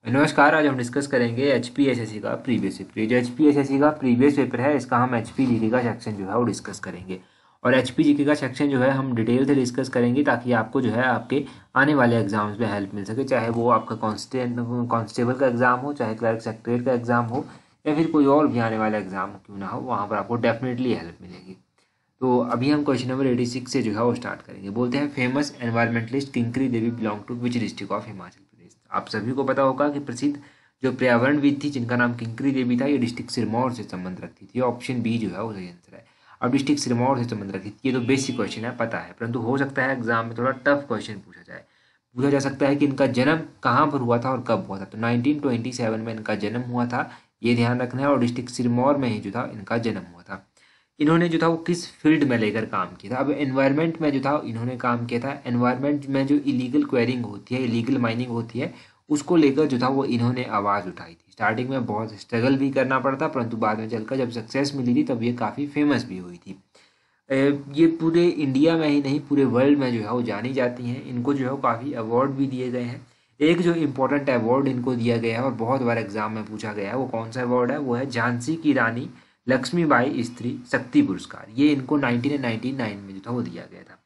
नमस्कार। आज हम डिस्कस करेंगे एचपीएसएससी का प्रीवियस पेपर। ये जो एचपीएसएससी का प्रीवियस पेपर है इसका हम एचपी जीके का सेक्शन जो है वो डिस्कस करेंगे। और एचपी जीके का सेक्शन जो है हम डिटेल से डिस्कस करेंगे ताकि आपको जो है आपके आने वाले एग्जाम्स में हेल्प मिल सके, चाहे वो आपका कांस्टेबल का एग्जाम हो, चाहे क्लर्क सेक्रेटरी का एग्जाम हो, या फिर कोई और भी आने वाला एग्जाम क्यों ना हो, वहाँ पर आपको डेफिनेटली हेल्प मिलेगी। तो अभी हम क्वेश्चन नंबर 86 से जो है वो स्टार्ट करेंगे। बोलते हैं famous environmentalist Kinkri Devi belong to which district of Himachal Pradesh. आप सभी को पता होगा कि प्रसिद्ध जो पर्यावरणविद थी जिनका नाम किंकरी देवी था, ये डिस्ट्रिक्ट सिरमौर से संबंध रखती थी। ऑप्शन बी जो है वो सही आंसर है। अब डिस्ट्रिक्ट सिरमौर से संबंध रखती थी, ये तो बेसिक क्वेश्चन है, पता है, परंतु हो सकता है एग्जाम में थोड़ा टफ क्वेश्चन पूछा जाए। पूछा जा सकता है कि इनका जन्म कहाँ पर हुआ था और कब हुआ था। तो 1927 में इनका जन्म हुआ था, ये ध्यान रखना है, और डिस्ट्रिक्ट सिरमौर में ही जो था इनका जन्म हुआ था। इन्होंने जो था वो किस फील्ड में लेकर काम किया था। अब एनवायरनमेंट में जो था इन्होंने काम किया था, एनवायरनमेंट में जो इलीगल क्वेरिंग होती है, इलीगल माइनिंग होती है, उसको लेकर जो था वो इन्होंने आवाज़ उठाई थी। स्टार्टिंग में बहुत स्ट्रगल भी करना पड़ता, परंतु बाद में चलकर जब सक्सेस मिली थी तब ये काफ़ी फेमस भी हुई थी। ये पूरे इंडिया में ही नहीं पूरे वर्ल्ड में जो है वो जानी जाती हैं। इनको जो है वो काफ़ी अवार्ड भी दिए गए हैं। एक जो इम्पोर्टेंट अवार्ड इनको दिया गया है और बहुत बार एग्जाम में पूछा गया है, वो कौन सा अवार्ड है, वो है झांसी की रानी लक्ष्मीबाई स्त्री शक्ति पुरस्कार। ये इनको 1999 में जो था वो दिया गया था।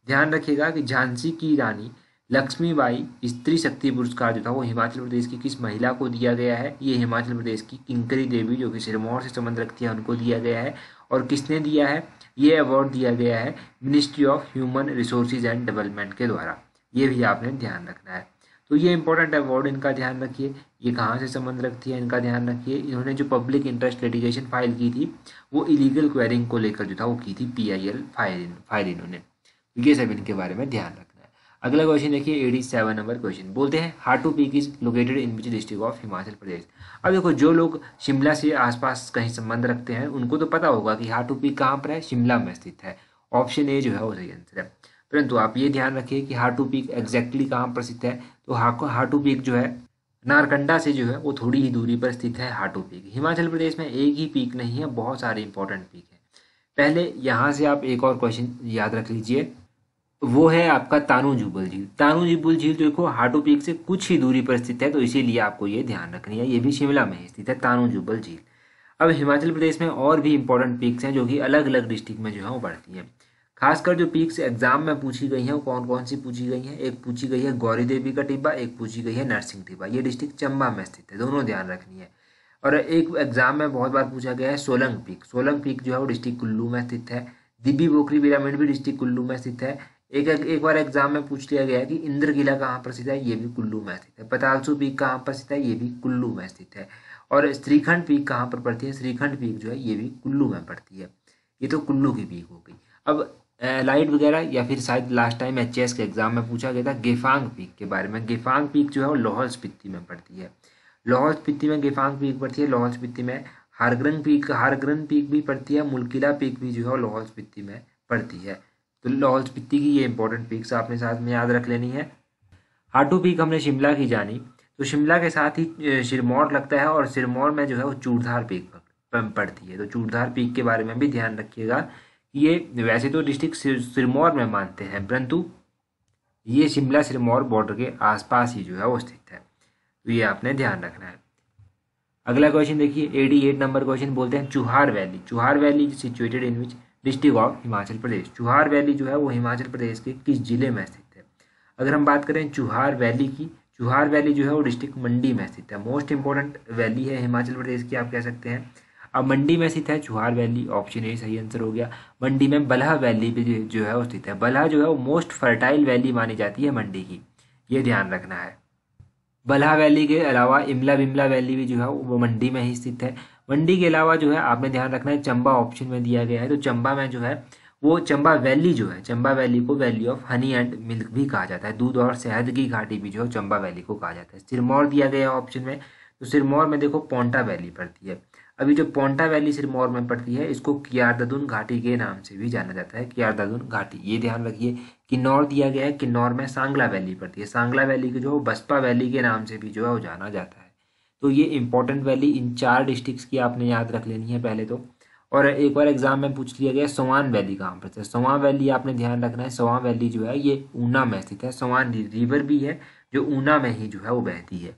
ध्यान रखिएगा कि झांसी की रानी लक्ष्मीबाई स्त्री शक्ति पुरस्कार जो था वो हिमाचल प्रदेश की किस महिला को दिया गया है। ये हिमाचल प्रदेश की किंकरी देवी जो कि सिरमौर से संबंध रखती है उनको दिया गया है। और किसने दिया है, ये अवार्ड दिया गया है ministry of human resources and development के द्वारा। ये भी आपने ध्यान रखना है। तो ये इंपॉर्टेंट अवार्ड इनका ध्यान रखिए। ये कहाँ से संबंध रखती है इनका ध्यान रखिए। इन्होंने जो पब्लिक इंटरेस्ट लिटिगेशन फाइल की थी वो इलीगल क्वेरिंग को लेकर जो था वो की थी, PIL फाइल इन्होंने। ये सब इनके बारे में ध्यान रखना है। अगला क्वेश्चन देखिए 87 नंबर क्वेश्चन। बोलते हैं Hatu peak is located in which district of Himachal Pradesh. अब देखो, जो लोग शिमला से आसपास कहीं संबंध रखते हैं उनको तो पता होगा कि हाटू पीक कहाँ पर है, शिमला में स्थित है। ऑप्शन ए जो है वो सही आंसर है। परंतु आप ये ध्यान रखिए कि हाटू पीक एग्जैक्टली कहाँ पर स्थित है। तो हाटू पीक जो है नारकंडा से जो है वो थोड़ी ही दूरी पर स्थित है। हाटू पीक हिमाचल प्रदेश में एक ही पीक नहीं है, बहुत सारे इंपॉर्टेंट पीक है। पहले यहाँ से आप एक और क्वेश्चन याद रख लीजिए, वो है आपका तानू जुबल झील। तानू जुबल झील देखो हाटू पीक से कुछ ही दूरी पर स्थित है, तो इसीलिए आपको ये ध्यान रखनी है। ये भी शिमला में ही स्थित है, तानू जुबल झील। अब हिमाचल प्रदेश में और भी इंपॉर्टेंट पीक्स हैं जो कि अलग अलग डिस्ट्रिक्ट में जो है वो पड़ती हैं। खासकर जो पीक्स एग्जाम में पूछी गई हैं वो कौन कौन सी पूछी गई हैं। एक पूछी गई है गौरी देवी का टिब्बा, एक पूछी गई है नरसिंह टिब्बा। ये डिस्ट्रिक्ट चंबा में स्थित है, दोनों ध्यान रखनी है। और एक एग्जाम में बहुत बार पूछा गया है सोलंग पीक। सोलंग पीक जो है वो डिस्ट्रिक्ट कुल्लू में स्थित है। दिब्बी बोकरी पिरामिड भी डिस्ट्रिक्ट कुल्लू में स्थित है। एक बार एग्जाम में पूछ लिया गया है कि इंद्र किला कहाँ पर स्थित है, ये भी कुल्लू में स्थित है। पतालसू पीक कहाँ पर स्थित है, ये भी कुल्लू में स्थित है। और श्रीखंड पीक कहाँ पर पड़ती है, श्रीखंड पीक जो है ये भी कुल्लू में पड़ती है। ये तो कुल्लू की पीक हो गई। अब लाइट वगैरह या फिर शायद लास्ट टाइम HS के एग्जाम में पूछा गया था गेफांग पीक के बारे में। गेफांग पीक जो है वो लाहौल स्पीति में पड़ती है। लाहौल स्पीति में गेफांग पीक पड़ती है। लाहौल स्पीति में हारग्रन पीक भी पड़ती है। मुलकिला पीक भी जो है लाहौल स्पीति में पड़ती है। तो लाहौल स्पीति की ये इंपॉर्टेंट पीक्स आपने साथ में याद रख लेनी है। हाटू पीक हमने शिमला की जानी, तो शिमला के साथ ही सिरमौर लगता है, और सिरमौर में जो है वो चूड़धार पीक पड़ती है। तो चूड़धार पीक के बारे में भी ध्यान रखिएगा। ये वैसे तो डिस्ट्रिक्ट सिरमौर में मानते हैं, परंतु ये शिमला सिरमौर बॉर्डर के आसपास ही जो है वो स्थित है। तो ये आपने ध्यान रखना है। अगला क्वेश्चन देखिए 88 नंबर क्वेश्चन। बोलते हैं Chuhar valley. Chuhar valley situated in which district of Himachal Pradesh. Chuhar valley जो है वो हिमाचल प्रदेश के किस जिले में स्थित है। अगर हम बात करें चुहार वैली की, चुहार वैली जो है वो डिस्ट्रिक्ट मंडी में स्थित है। मोस्ट इंपॉर्टेंट वैली है हिमाचल प्रदेश की, आप कह सकते हैं। अब मंडी में स्थित है चुहार वैली, ऑप्शन ए सही आंसर हो गया। मंडी में बल्हा वैली भी जो है वो स्थित है। बल्हा जो है वो मोस्ट फर्टाइल वैली मानी जाती है मंडी की, ये ध्यान रखना है। बल्हा वैली के अलावा इमला बिमला वैली भी जो है वो मंडी में ही स्थित है। मंडी के अलावा जो है आपने ध्यान रखना है चंबा ऑप्शन में दिया गया है। तो चंबा में जो है वो चंबा वैली जो है, चंबा वैली को valley of honey and milk भी कहा जाता है। दूध और शहद की घाटी भी जो है चंबा वैली को कहा जाता है। सिरमौर दिया गया है ऑप्शन में, तो सिरमौर में देखो पोंटा वैली पड़ती है। अभी जो पोंटा वैली सिरमौर में पड़ती है इसको कियारददुन घाटी के नाम से भी जाना जाता है, कियारददुन घाटी, ये ध्यान रखिए। किन्नौर दिया गया है, किन्नौर में सांगला वैली पड़ती है। सांगला वैली को जो बसपा वैली के नाम से भी जो है वो जाना जाता है। तो ये इंपॉर्टेंट वैली इन 4 डिस्ट्रिक्ट्स की आपने याद रख लेनी है पहले तो। और एक बार एग्जाम में पूछ लिया गया सवान वैली कहाँ पर है। सवान वैली आपने ध्यान रखना है। सवान वैली जो है ये ऊना में स्थित है। सवान रिवर भी है जो ऊना में ही जो है वो बहती है।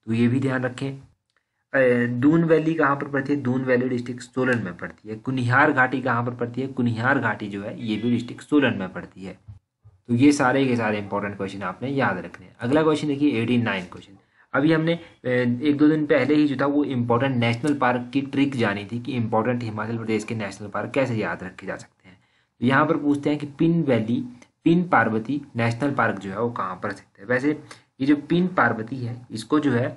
तो ये भी ध्यान रखें। दून वैली कहाँ पर पड़ती है? दून वैली डिस्ट्रिक्ट सोलन में पड़ती है। कुनिहार घाटी कहाँ पर पड़ती है? कुनिहार घाटी जो है ये भी डिस्ट्रिक्ट सोलन में पड़ती है। तो ये सारे के सारे इंपॉर्टेंट क्वेश्चन आपने याद रखने हैं। अगला क्वेश्चन देखिए 89 क्वेश्चन। अभी हमने एक दो दिन पहले ही जो था वो इम्पोर्टेंट नेशनल पार्क की ट्रिक जानी थी कि इम्पोर्टेंट हिमाचल प्रदेश के नेशनल पार्क कैसे याद रखे जा सकते हैं। तो यहाँ पर पूछते हैं कि pin valley, pin Parvati national park जो है वो कहाँ पर स्थित है? वैसे ये जो पिन पार्वती है इसको जो है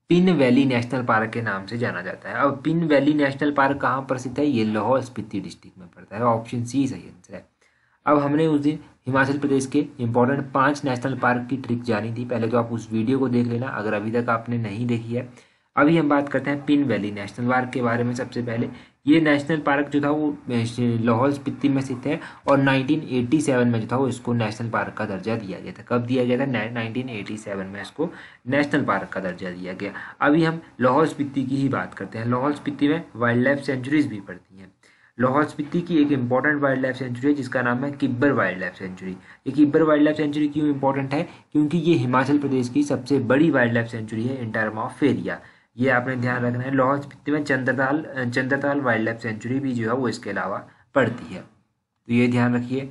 पिन वैली नेशनल पार्क के नाम से जाना जाता है। अब पिन वैली नेशनल पार्क कहाँ पर स्थित है? ये लाहौल स्पीति डिस्ट्रिक्ट में पड़ता है। ऑप्शन सी सही आंसर है। अब हमने उस दिन हिमाचल प्रदेश के इंपॉर्टेंट 5 नेशनल पार्क की ट्रिक जानी थी। पहले तो आप उस वीडियो को देख लेना अगर अभी तक आपने नहीं देखी है। अभी हम बात करते हैं पिन वैली नेशनल पार्क के बारे में। सबसे पहले ये नेशनल पार्क जो था वो लाहौल स्पीति में स्थित है और 1987 में जो था वो इसको नेशनल पार्क का दर्जा दिया गया था। कब दिया गया था? 1987 में इसको नेशनल पार्क का दर्जा दिया गया। अभी हम लाहौल स्पीति की ही बात करते हैं। लाहौल स्पीति में वाइल्ड लाइफ सेंचुरीज भी पड़ती हैं। लाहौल स्पीति की एक इंपॉर्टेंट वाइल्ड लाइफ सेंचुरी है जिसका नाम है किब्बर वाइल्ड लाइफ सेंचुरी। ये किब्बर वाइल्ड लाइफ सेंचुरी क्यों इंपॉर्टेंट है? क्योंकि ये हिमाचल प्रदेश की सबसे बड़ी वाइल्ड लाइफ सेंचुरी है इन टर्म ऑफ एरिया। ये आपने ध्यान रखना है। लाहौल स्पीति में चंद्रताल वाइल्ड लाइफ सेंचुरी भी जो है वो इसके अलावा पड़ती है। तो ये ध्यान रखिए।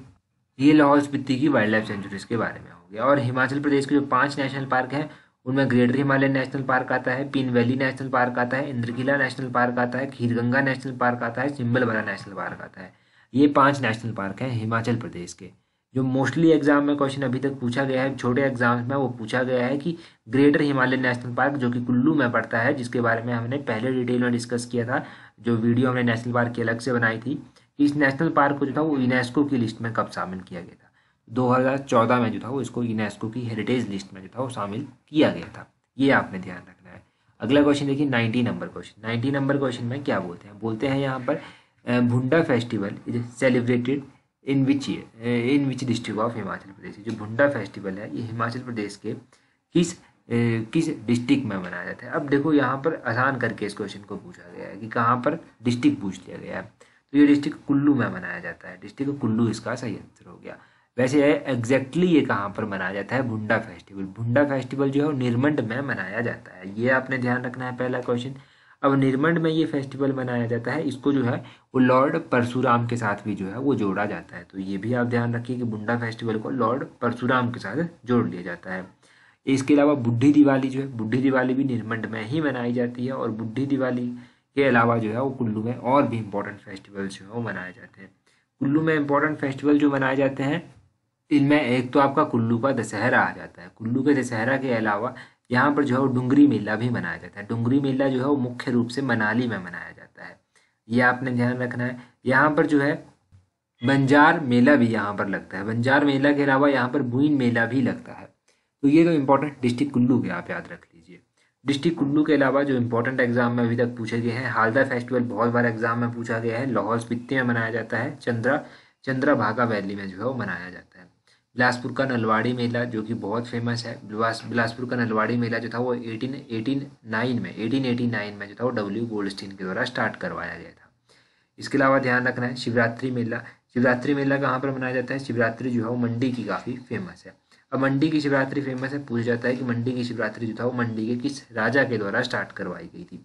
ये लाहौल स्पीति की वाइल्ड लाइफ सेंचुरीज के बारे में हो गया। और हिमाचल प्रदेश के जो 5 नेशनल पार्क हैं उनमें ग्रेटर हिमालयन नेशनल पार्क आता है, पिन वैली नेशनल पार्क आता है, इंद्रकिला नेशनल पार्क आता है, खीरगंगा नेशनल पार्क आता है, सिम्बलबरा नेशनल पार्क आता है। ये 5 नेशनल पार्क हैं हिमाचल प्रदेश के। जो मोस्टली एग्जाम में क्वेश्चन अभी तक पूछा गया है, छोटे एग्जाम्स में वो पूछा गया है कि ग्रेटर हिमालयन नेशनल पार्क जो कि कुल्लू में पड़ता है, जिसके बारे में हमने पहले डिटेल में डिस्कस किया था, जो वीडियो हमने नेशनल पार्क की अलग से बनाई थी, कि इस नेशनल पार्क को जो था वो यूनेस्को की लिस्ट में कब शामिल किया गया था? 2014 में जो था वो इसको यूनेस्को की हेरिटेज लिस्ट में जो था वो शामिल किया गया था। ये आपने ध्यान रखना है। अगला क्वेश्चन देखिए 90 नंबर क्वेश्चन। 90 नंबर क्वेश्चन में क्या बोलते हैं? बोलते हैं यहाँ पर Bhunda festival is celebrated in which district of Himachal Pradesh. जो भुंडा फेस्टिवल है ये हिमाचल प्रदेश के किस डिस्ट्रिक्ट में मनाया जाता है? अब देखो यहाँ पर आसान करके इस क्वेश्चन को पूछा गया है कि कहाँ पर डिस्ट्रिक्ट पूछ लिया गया है। तो ये डिस्ट्रिक्ट कुल्लू में मनाया जाता है। डिस्ट्रिक्ट कुल्लू इसका सही आंसर हो गया। वैसे एग्जैक्टली ये कहाँ पर मनाया जाता है? भुंडा फेस्टिवल। भुंडा फेस्टिवल जो है निरमंड में मनाया जाता है। ये आपने ध्यान रखना है पहला क्वेश्चन। अब निरमंड में ये फेस्टिवल मनाया जाता है, इसको जो है वो लॉर्ड परशुराम के साथ भी जो है वो जोड़ा जाता है। तो ये भी आप ध्यान रखिए कि भुंडा फेस्टिवल को लॉर्ड परशुराम के साथ जोड़ लिया जाता है। इसके अलावा बुढ़ी दिवाली जो है, बुढ़ी दिवाली भी निरमंड में ही मनाई जाती है। और बुढ़ी दिवाली के अलावा जो है वो कुल्लू में और भी इम्पोर्टेंट फेस्टिवल जो है वो मनाए जाते हैं। कुल्लू में इम्पोर्टेंट फेस्टिवल जो मनाए जाते हैं इनमें एक तो आपका कुल्लू का दशहरा आ जाता है। कुल्लू के दशहरा के अलावा यहाँ पर जो है वो डुंगरी मेला भी मनाया जाता है। डुंगरी मेला जो है वो मुख्य रूप से मनाली में मनाया जाता है। ये आपने ध्यान रखना है। यहाँ पर जो है बंजार मेला भी यहाँ पर लगता है। बंजार मेला के अलावा यहाँ पर बुइन मेला भी लगता है। तो ये तो इम्पोर्टेंट डिस्ट्रिक्ट कुल्लू के आप याद रख लीजिए। डिस्ट्रिक्ट कुल्लू के अलावा जो इम्पोर्टेंट एग्जाम में अभी तक पूछे गए हैं, हालदा फेस्टिवल बहुत बार एग्जाम में पूछा गया है। लाहौल स्पीति में मनाया जाता है। चंद्रभागा वैली में जो है वो मनाया जाता है। बिलासपुर का नलवाड़ी मेला जो कि बहुत फेमस है। बिलासपुर का नलवाड़ी मेला जो था वो 1889 में जो था वो डब्ल्यू गोल्डस्टीन के द्वारा स्टार्ट करवाया गया था। इसके अलावा ध्यान रखना है शिवरात्रि मेला। शिवरात्रि मेला कहाँ पर मनाया जाता है? शिवरात्रि जो है वो मंडी की काफ़ी फेमस है। अब मंडी की शिवरात्रि फेमस है, पूछा जाता है कि मंडी की शिवरात्रि जो था वो मंडी के किस राजा के द्वारा स्टार्ट करवाई गई थी?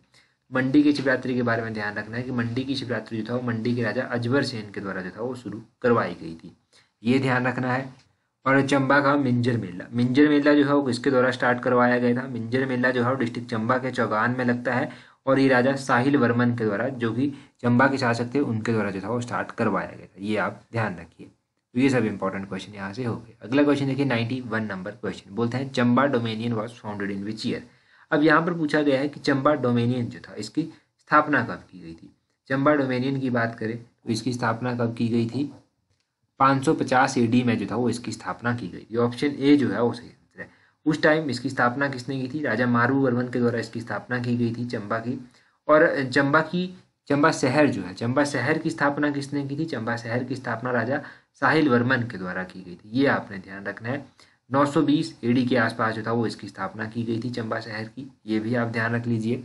मंडी की शिवरात्रि के बारे में ध्यान रखना है कि मंडी की शिवरात्रि जो था वो मंडी के राजा अजबर सेन के द्वारा जो था वो शुरू करवाई गई थी। ये ध्यान रखना है। और चंबा का मिंजर मेला जो है वो किसके द्वारा स्टार्ट करवाया गया था? मिंजर मेला जो है वो डिस्ट्रिक्ट चंबा के चौगान में लगता है और ये राजा साहिल वर्मन के द्वारा, जो कि चंबा के शासक थे, उनके द्वारा जो था वो स्टार्ट करवाया गया था। ये आप ध्यान रखिए। तो ये सब इंपॉर्टेंट क्वेश्चन यहाँ से हो गए। अगला क्वेश्चन देखिए 91 नंबर क्वेश्चन। बोलते हैं Chamba dominion was founded in which year. अब यहाँ पर पूछा गया है कि चंबा डोमेनियन जो था इसकी स्थापना कब की गई थी? चंबा डोमेनियन की बात करें तो इसकी स्थापना कब की गई थी? 550 AD में जो था वो इसकी स्थापना की गई थी। ऑप्शन ए जो है वो सही आंसर है। उस टाइम इसकी स्थापना किसने की थी? राजा मारू वर्मन के द्वारा इसकी स्थापना की गई थी चंबा की। और चंबा शहर जो है, चंबा शहर की स्थापना किसने की थी? चंबा शहर की स्थापना राजा साहिल वर्मन के द्वारा की गई थी। ये आपने ध्यान रखना है। 920 AD के आसपास जो था वो इसकी स्थापना की गई थी चंबा शहर की। ये भी आप ध्यान रख लीजिए।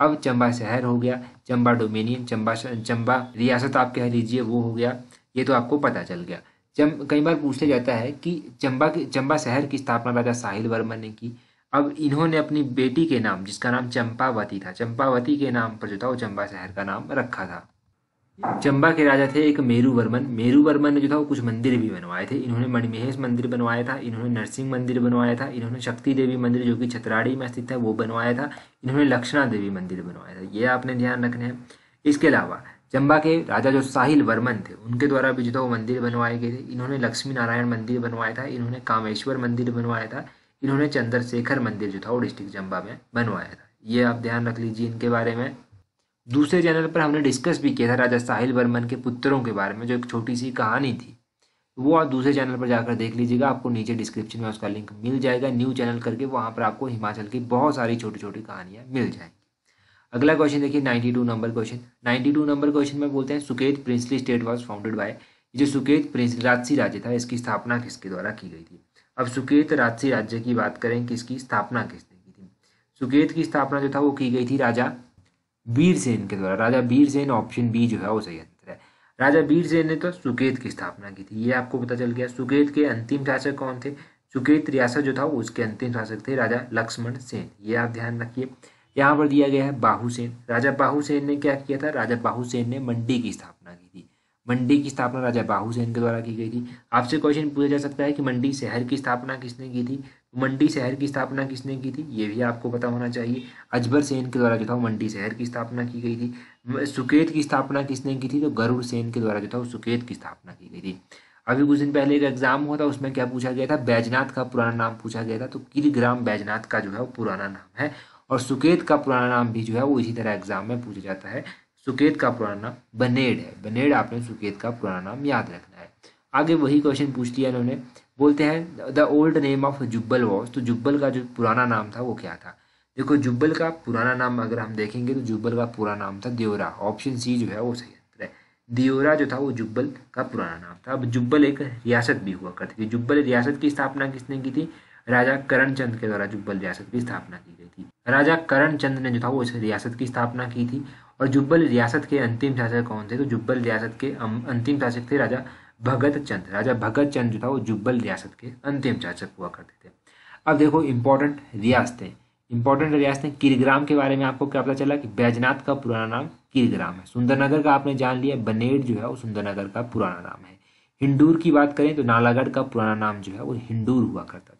अब चंबा शहर हो गया, चंबा डोमेनियन, चंबा रियासत आप कह लीजिए, वो हो गया। ये तो आपको पता चल गया। कई बार पूछ लिया जाता है कि चंबा शहर की स्थापना राजा साहिल वर्मन ने की। अब इन्होंने अपनी बेटी के नाम, जिसका नाम चंपावती था, चंपावती के नाम पर जो था वो चंबा शहर का नाम रखा था। चंबा के राजा थे एक मेरुवर्मन। मेरुवर्मन ने जो था वो कुछ मंदिर भी बनवाए थे। इन्होंने मणिमहेश मंदिर बनवाया था, इन्होंने नरसिंह मंदिर बनवाया था, इन्होंने शक्ति देवी मंदिर जो कि छतराड़ी में स्थित है वो बनवाया था, इन्होंने लक्षणा देवी मंदिर बनवाया था। ये आपने ध्यान रखना है। इसके अलावा चंबा के राजा जो साहिल वर्मन थे उनके द्वारा भी जो था वो मंदिर बनवाए गए थे। इन्होंने लक्ष्मी नारायण मंदिर बनवाया था, इन्होंने कामेश्वर मंदिर बनवाया था, इन्होंने चंद्रशेखर मंदिर जो था वो डिस्ट्रिक्ट चंबा में बनवाया था। ये आप ध्यान रख लीजिए इनके बारे में। दूसरे चैनल पर हमने डिस्कस भी किया था राजा साहिल वर्मन के पुत्रों के बारे में, जो एक छोटी सी कहानी थी, वो आप दूसरे चैनल पर जाकर देख लीजिएगा, आपको नीचे डिस्क्रिप्शन में उसका लिंक मिल जाएगा। न्यू चैनल करके वहाँ पर आपको हिमाचल की बहुत सारी छोटी छोटी कहानियाँ मिल जाएंगी। अगला क्वेश्चन देखिए 92 नंबर क्वेश्चन। 92 नंबर क्वेश्चन में बोलते हैं Suket princely state was founded by. जो सुकेत प्रिंस राजसी राज्य था इसकी स्थापना किसके द्वारा की गई थी। अब सुकेत राजसी राज्य की बात करें कि इसकी स्थापना किसने की थी। सुकेत की स्थापना जो था वो की गई थी राजा वीरसेन के द्वारा। राजा वीरसेन, ऑप्शन बी जो है वो सही आंसर है। राजा वीरसेन ने तो सुकेत की स्थापना की थी, ये आपको पता चल गया। सुकेत के अंतिम शासक कौन थे। सुकेत रियासत जो था उसके अंतिम शासक थे राजा लक्ष्मण सेन, ये आप ध्यान रखिए। यहाँ पर दिया गया है बाहुसेन। राजा बाहुसेन ने क्या किया था। राजा बाहुसेन ने मंडी की स्थापना की थी। मंडी की स्थापना राजा बाहुसेन के द्वारा की गई थी। आपसे क्वेश्चन पूछा जा सकता है कि मंडी शहर की स्थापना किसने की थी। मंडी शहर की स्थापना किसने की थी ये भी आपको पता होना चाहिए। अजबर सेन के द्वारा जो था मंडी शहर की स्थापना की गई थी। सुकेत की स्थापना किसने की थी तो गरुड़ सेन के द्वारा जो था वो सुकेत की स्थापना की गई थी। अभी कुछ दिन पहले एक एग्जाम हुआ था, उसमें क्या पूछा गया था, बैजनाथ का पुराना नाम पूछा गया था। तो कीलग्राम बैजनाथ का जो है वो पुराना नाम है, और सुकेत का पुराना नाम भी जो है वो इसी तरह एग्जाम में पूछा जाता है। सुकेत का पुराना नाम बनेड़ है। बनेड़ आपने सुकेत का पुराना नाम याद रखना है। आगे वही क्वेश्चन पूछ लिया इन्होंने। बोलते हैं the old name of Jubbal was. तो जुब्बल का जो पुराना नाम था वो क्या था। देखो जुब्बल का पुराना नाम अगर हम देखेंगे तो जुब्बल का पूरा नाम था देवरा। ऑप्शन सी जो है वो सही आंसर है। देवरा जो था वो जुब्बल का पुराना नाम था। अब जुब्बल एक रियासत भी हुआ करती थी। जुब्बल रियासत की स्थापना किसने की थी। राजा करणचंद के द्वारा जुब्बल रियासत की स्थापना की गई थी। राजा करणचंद ने जो था वो इस रियासत की स्थापना की थी। और जुब्बल रियासत के अंतिम शासक कौन थे तो जुब्बल रियासत के अंतिम शासक थे राजा भगत चंद। राजा भगत चंद जो था वो जुब्बल रियासत के अंतिम शासक हुआ करते थे। अब देखो इंपॉर्टेंट रियासतें कीलग्राम के बारे में आपको क्या पता चला कि बैजनाथ का पुराना नाम कीलग्राम है। सुंदरनगर का आपने जान लिया, बनेड़ जो है वो सुंदरनगर का पुराना नाम है। हिंडूर की बात करें तो नालागढ़ का पुराना नाम जो है वो हिंडूर हुआ करता था।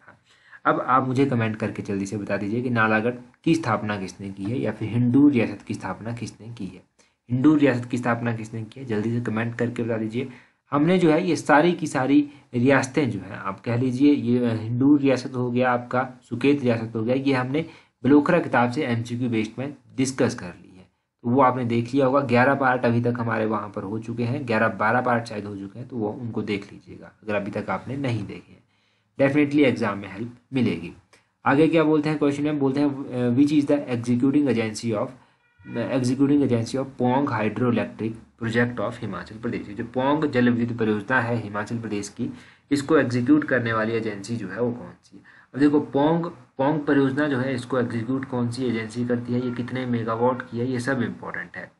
अब आप मुझे कमेंट करके जल्दी से बता दीजिए कि नालागढ़ की स्थापना किसने की है या फिर हिंडूर रियासत की स्थापना किसने की है। हिंडूर रियासत की स्थापना किसने की है जल्दी से कमेंट करके बता दीजिए। हमने जो है ये सारी की सारी रियासतें जो है आप कह लीजिए, ये हिंडूर रियासत हो गया, आपका सुकेत रियासत हो गया, ये हमने बलोखरा किताब से एमसीक्यू बेस्ड में डिस्कस कर ली है। तो वो आपने देख लिया होगा। 11 पार्ट अभी तक हमारे वहाँ पर हो चुके हैं, 11-12 पार्ट शायद हो चुके हैं, तो वो उनको देख लीजिएगा अगर अभी तक आपने नहीं देखे हैं। डेफिनेटली एग्जाम में हेल्प मिलेगी। आगे क्या बोलते हैं क्वेश्चन में, बोलते हैं which is the executing agency of Pong hydro electric project of Himachal Pradesh. जो पोंग जल विद्युत परियोजना है हिमाचल प्रदेश की, इसको एग्जीक्यूट करने वाली एजेंसी जो है वो कौन सी है। अब देखो पोंग परियोजना जो है इसको एग्जीक्यूट कौन सी एजेंसी करती है, ये कितने मेगावाट की है, ये सब इम्पोर्टेंट है।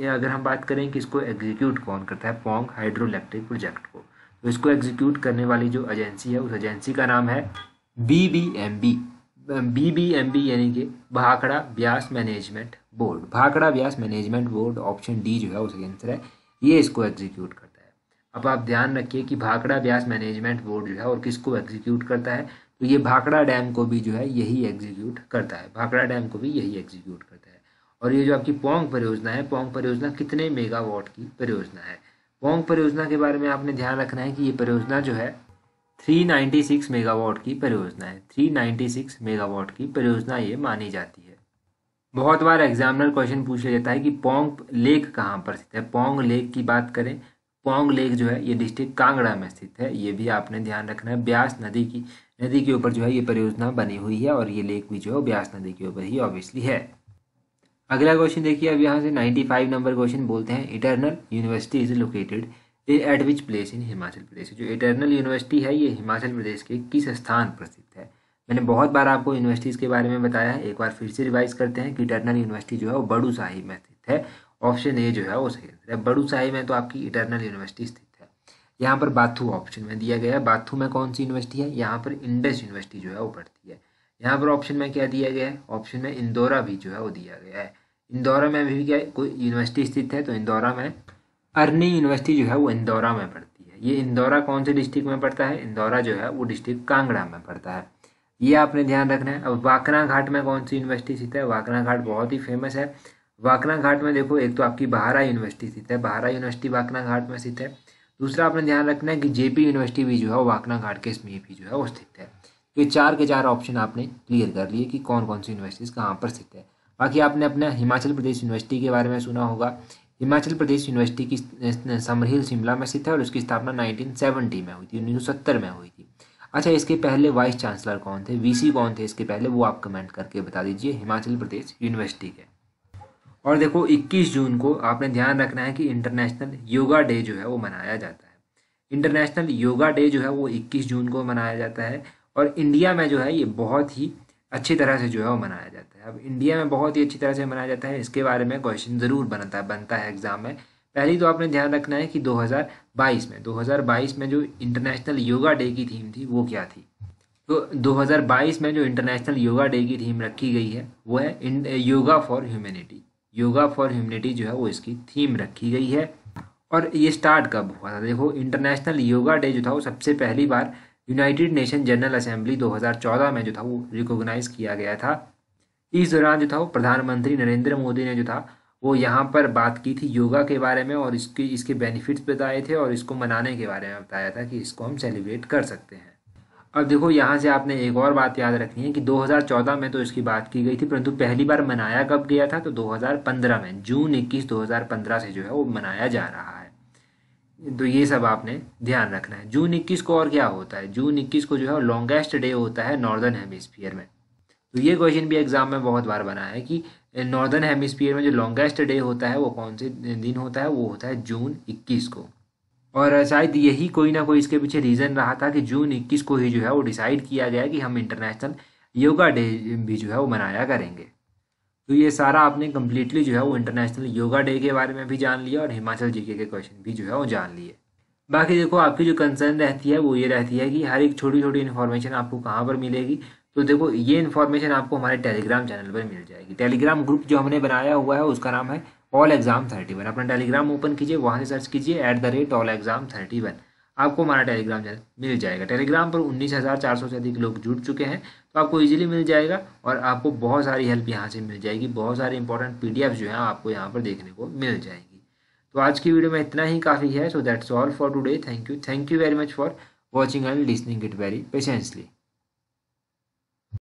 अगर हम बात करें कि इसको एग्जीक्यूट कौन करता है पोंग हाइड्रो इलेक्ट्रिक प्रोजेक्ट को, तो इसको एग्जीक्यूट करने वाली जो एजेंसी है उस एजेंसी का नाम है बीबीएमबी यानी कि Bhakra Beas management board. Bhakra Beas management board, option D जो है वो सही आंसर है, ये इसको एग्जीक्यूट करता है। अब आप ध्यान रखिए कि भाखड़ा ब्यास मैनेजमेंट बोर्ड जो है और किसको एग्जीक्यूट करता है, तो ये भाखड़ा डैम को भी जो है यही एग्जीक्यूट करता है। भाखड़ा डैम को भी यही एग्जीक्यूट करता है। और ये जो आपकी पोंग परियोजना है, पोंग परियोजना कितने मेगावाट की परियोजना है। पोंग परियोजना के बारे में आपने ध्यान रखना है कि ये परियोजना जो है 396 मेगावाट की परियोजना है। 396 मेगावाट की परियोजना ये मानी जाती है। बहुत बार एग्जामिनर क्वेश्चन पूछ लिया जाता है कि पोंग लेक कहाँ पर स्थित है। पोंग लेक की बात करें, पोंग लेक जो है ये डिस्ट्रिक्ट कांगड़ा में स्थित है, ये भी आपने ध्यान रखना है। ब्यास नदी के ऊपर जो है ये परियोजना बनी हुई है और ये लेक भी जो है ब्यास नदी के ऊपर ही ऑब्वियसली है। अगला क्वेश्चन देखिए, अब यहाँ से 95 नंबर क्वेश्चन बोलते हैं Eternal University is located at which place in Himachal Pradesh. जो इटर्नल यूनिवर्सिटी है ये हिमाचल प्रदेश के किस स्थान पर स्थित है। मैंने बहुत बार आपको यूनिवर्सिटीज़ के बारे में बताया है, एक बार फिर से रिवाइज करते हैं कि इटर्नल यूनिवर्सिटी जो है वो बड़ू साहिब में स्थित है। ऑप्शन ए जो है वो सही आंसर है। बड़ू साहिब में तो आपकी इटर्नल यूनिवर्सिटी स्थित है। यहाँ पर बाथू ऑप्शन में दिया गया है। बाथू में कौन सी यूनिवर्सिटी है, यहाँ पर इंडस यूनिवर्सिटी जो है वो पढ़ती है। यहाँ पर ऑप्शन में क्या दिया गया है, ऑप्शन में इंदौरा भी जो है वो दिया गया है। इंदौरा में भी क्या कोई यूनिवर्सिटी स्थित है, तो इंदौरा में अर्नी यूनिवर्सिटी जो है वो इंदौरा में पड़ती है। ये इंदौरा कौन से डिस्ट्रिक्ट में पड़ता है, इंदौरा जो है वो डिस्ट्रिक्ट कांगड़ा में पड़ता है, ये आपने ध्यान रखना है। अब वाकना घाट में कौन सी यूनिवर्सिटी स्थित है, वाकना घाट बहुत ही फेमस है। वाकना घाट में देखो एक तो आपकी बाहरा यूनिवर्सिटी स्थित है, बाहरा यूनिवर्सिटी वाकना घाट में स्थित है। दूसरा आपने ध्यान रखना है कि जेपी यूनिवर्सिटी भी जो है वो वाकना घाट के समीप ही जो है वो स्थित है। ये 4 के 4 ऑप्शन आपने क्लियर कर लिए कि कौन कौन सी यूनिवर्सिटीज़ कहाँ पर स्थित है। बाकी आपने अपना हिमाचल प्रदेश यूनिवर्सिटी के बारे में सुना होगा। हिमाचल प्रदेश यूनिवर्सिटी की समरहिल शिमला में स्थित है और उसकी स्थापना 1970 में हुई थी, 1970 में हुई थी। अच्छा, इसके पहले वाइस चांसलर कौन थे, वीसी कौन थे इसके पहले, वो आप कमेंट करके बता दीजिए हिमाचल प्रदेश यूनिवर्सिटी के। और देखो 21 जून को आपने ध्यान रखना है कि इंटरनेशनल योगा डे जो है वो मनाया जाता है। इंटरनेशनल योगा डे जो है वो 21 जून को मनाया जाता है और इंडिया में जो है ये बहुत ही अच्छी तरह से जो है वो मनाया जाता है। अब इंडिया में बहुत ही अच्छी तरह से मनाया जाता है, इसके बारे में क्वेश्चन ज़रूर बनता है एग्जाम में। पहली तो आपने ध्यान रखना है कि 2022 में जो इंटरनेशनल योगा डे की थीम थी वो क्या थी। तो 2022 में जो इंटरनेशनल योगा डे की थीम रखी गई है वो है yoga for humanity. Yoga for humanity जो है वो इसकी थीम रखी गई है। और ये स्टार्ट कब हुआ था, देखो इंटरनेशनल योगा डे जो था वो सबसे पहली बार यूनाइटेड नेशन जनरल असेंबली 2014 में जो था वो रिकॉग्नाइज किया गया था। इस दौरान जो था वो प्रधानमंत्री नरेंद्र मोदी ने जो था वो यहाँ पर बात की थी योगा के बारे में और इसके बेनिफिट्स बताए थे और इसको मनाने के बारे में बताया था कि इसको हम सेलिब्रेट कर सकते हैं। अब देखो यहाँ से आपने एक और बात याद रखनी है कि 2014 में तो इसकी बात की गई थी, परंतु पहली बार मनाया कब गया था, तो 2015 में, जून 21 2015 से जो है वो मनाया जा रहा है। तो ये सब आपने ध्यान रखना है। जून 21 को और क्या होता है, जून 21 को जो है लॉन्गेस्ट डे होता है नॉर्दर्न हेमिस्फीयर में। तो ये क्वेश्चन भी एग्जाम में बहुत बार बना है कि नॉर्दर्न हेमिस्फीयर में जो लॉन्गेस्ट डे होता है वो कौन से दिन होता है, वो होता है जून 21 को। और शायद यही कोई ना कोई इसके पीछे रीज़न रहा था कि जून 21 को ही जो है वो डिसाइड किया गया कि हम इंटरनेशनल योगा डे भी जो है वो मनाया करेंगे। तो ये सारा आपने कम्प्लीटली जो है वो इंटरनेशनल योगा डे के बारे में भी जान लिया और हिमाचल जीके के क्वेश्चन भी जो है वो जान लिए। बाकी देखो आपकी जो कंसर्न रहती है वो ये रहती है कि हर एक छोटी छोटी इन्फॉर्मेशन आपको कहाँ पर मिलेगी। तो देखो ये इन्फॉर्मेशन आपको हमारे टेलीग्राम चैनल पर मिल जाएगी। टेलीग्राम ग्रुप जो हमने बनाया हुआ है उसका नाम है ऑल एग्जाम 31। अपना टेलीग्राम ओपन कीजिए, वहाँ से सर्च कीजिए @all exam 31, आपको हमारा टेलीग्राम चैनल मिल जाएगा। टेलीग्राम पर 19,400 से अधिक लोग जुड़ चुके हैं, तो आपको इजीली मिल जाएगा और आपको बहुत सारी हेल्प यहाँ से मिल जाएगी। बहुत सारे इंपॉर्टेंट PDF जो है आपको यहाँ पर देखने को मिल जाएगी। तो आज की वीडियो में इतना ही काफ़ी है। So that's all for today. Thank you very much for watching and listening it very patiently.